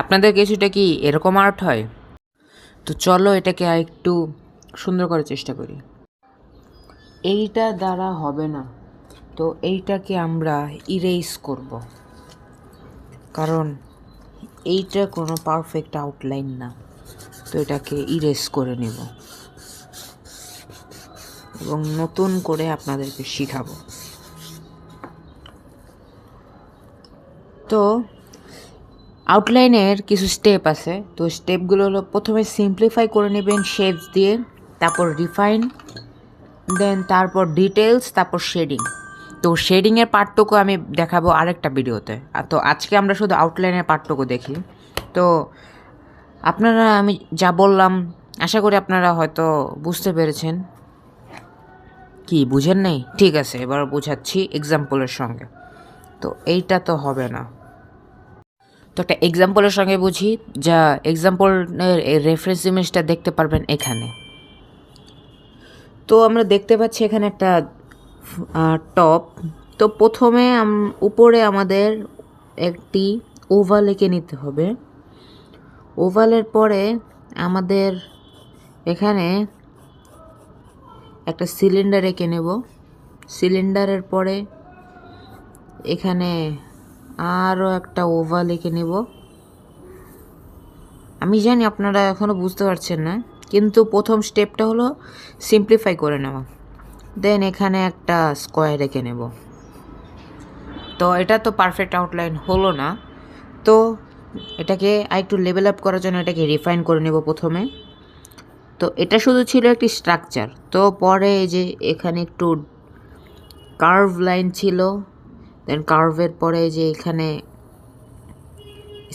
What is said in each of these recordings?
আপনাদের কিছুটা কি এরকম আর্ট হয়? তো চলো এটাকে আরেকটু সুন্দর করার চেষ্টা করি। এইটা দ্বারা হবে না, তো এইটাকে আমরা ইরেজ করব, কারণ এইটা কোনো পারফেক্ট আউটলাইন না। তো এটাকে ইরেজ করে নেব এবং নতুন করে আপনাদেরকে শিখাবো। তো আউটলাইনের কিছু স্টেপ আছে, তো স্টেপগুলো হলো প্রথমে সিম্পলিফাই করে নেবেন শেপস দিয়ে, তারপর রিফাইন, দেন তারপর ডিটেলস, তারপর শেডিং। তো শেডিংয়ের পার্টটুকু আমি দেখাবো আরেকটা ভিডিওতে। তো আজকে আমরা শুধু আউটলাইনের পার্টটুকু দেখি। তো আপনারা আমি যা বললাম আশা করি আপনারা হয়তো বুঝতে পেরেছেন। কি বুঝেন নাই? ঠিক আছে, এবার বোঝাচ্ছি এক্সাম্পলের সঙ্গে। তো এইটা তো হবে না, তো একটা এক্সাম্পলের সঙ্গে বুঝি। যা এক্সাম্পলের রেফারেন্স ইমেজটা দেখতে পারবেন এখানে। তো আমরা দেখতে পাচ্ছি এখানে একটা টপ। তো প্রথমে উপরে আমাদের একটি ওভাল এঁকে নিতে হবে। ওভালের পরে আমাদের এখানে একটা সিলিন্ডার এঁকে নেব। সিলিন্ডারের পরে এখানে আরও একটা ওভাল এঁকে নেব। আমি জানি আপনারা এখনও বুঝতে পারছেন না, কিন্তু প্রথম স্টেপটা হলো সিম্পলিফাই করে নেওয়া। দেন এখানে একটা স্কোয়ার এঁকে নেব। তো এটা তো পারফেক্ট আউটলাইন হলো না, তো এটাকে আরেকটু লেভেল আপ করার জন্য এটাকে রিফাইন করে নেব প্রথমে। তো এটা শুধু ছিল একটি স্ট্রাকচার। তো পরে এই যে এখানে একটু কার্ভ লাইন ছিল, দেন কার্ভের পরে যে এখানে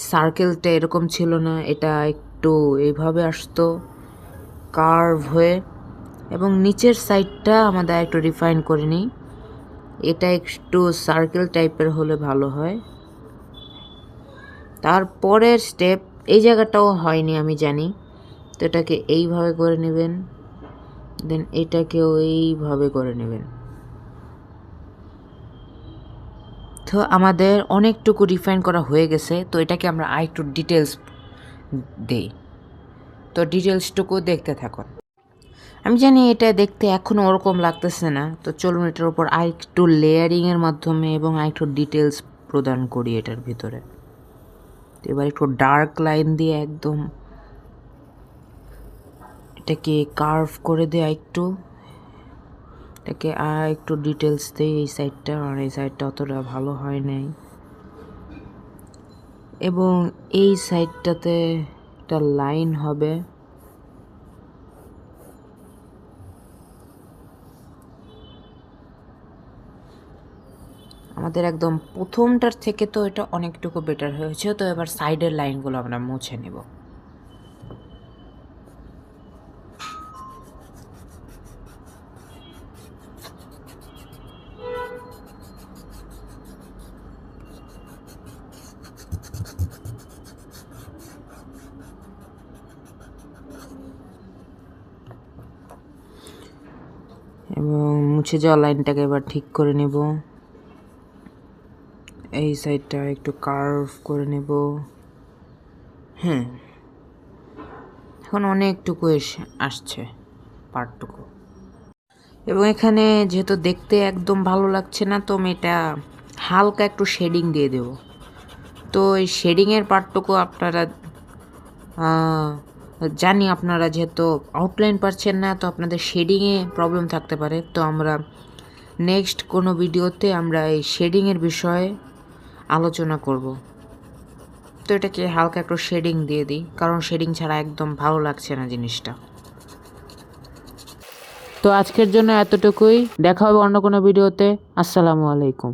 সার্কেলটা এরকম ছিল না, এটা একটু এইভাবে আসতো কার্ভ হয়ে, এবং নিচের সাইডটা আমাদের একটু রিফাইন করে নিই। এটা একটু সার্কেল টাইপের হলে ভালো হয়। তারপরের স্টেপ, এই জায়গাটাও হয়নি আমি জানি, তো এটাকে এইভাবে করে নেবেন, দেন এটাকেও এইভাবে করে নেবেন। তো আমাদের অনেকটুকু রিফাইন করা হয়ে গেছে। তো এটাকে আমরা আরেকটু ডিটেলস দেই। তো ডিটেলসটুকু দেখতে থাকুন। আমি জানি এটা দেখতে এখনও ওরকম লাগতেছে না, তো চলুন এটার উপর আরেকটু লেয়ারিংয়ের মাধ্যমে এবং আরেকটু ডিটেলস প্রদান করি এটার ভিতরে। তো এবার একটু ডার্ক লাইন দিয়ে একদম এটাকে কার্ভ করে দিয়ে একটু এটাকে আর একটু ডিটেলস দিই এই সাইডটা, আর এই সাইডটা অতটা ভালো হয় নাই, এবং এই সাইডটাতে একটা লাইন হবে। আমাদের একদম প্রথমটার থেকে তো এটা অনেকটুকু বেটার হয়েছে। তো এবার সাইডের লাইনগুলো আমরা মুছে নেব। এবং মুছে যাওয়া লাইনটাকে এবার ঠিক করে নেব। এই সাইডটা একটু কার্ভ করে নেব। হ্যাঁ, এখন অনেকটুকু আসছে পার্টটুকু। এবং এখানে যেহেতু দেখতে একদম ভালো লাগছে না, তো আমি এটা হালকা একটু শেডিং দিয়ে দেব। তো এই শেডিংয়ের পার্টটুকু আপনারা জানি আপনারা যেহেতু আউটলাইন পাচ্ছেন না, তো আপনাদের শেডিংয়ে প্রবলেম থাকতে পারে। তো আমরা নেক্সট কোনো ভিডিওতে আমরা এই শেডিংয়ের বিষয়ে আলোচনা করব। তো এটাকে হালকা একটু শেডিং দিয়ে দিই, কারণ শেডিং ছাড়া একদম ভালো লাগছে না জিনিসটা। তো আজকের জন্য এতটুকুই, দেখা হবে অন্য কোনো ভিডিওতে। আসসালামু আলাইকুম।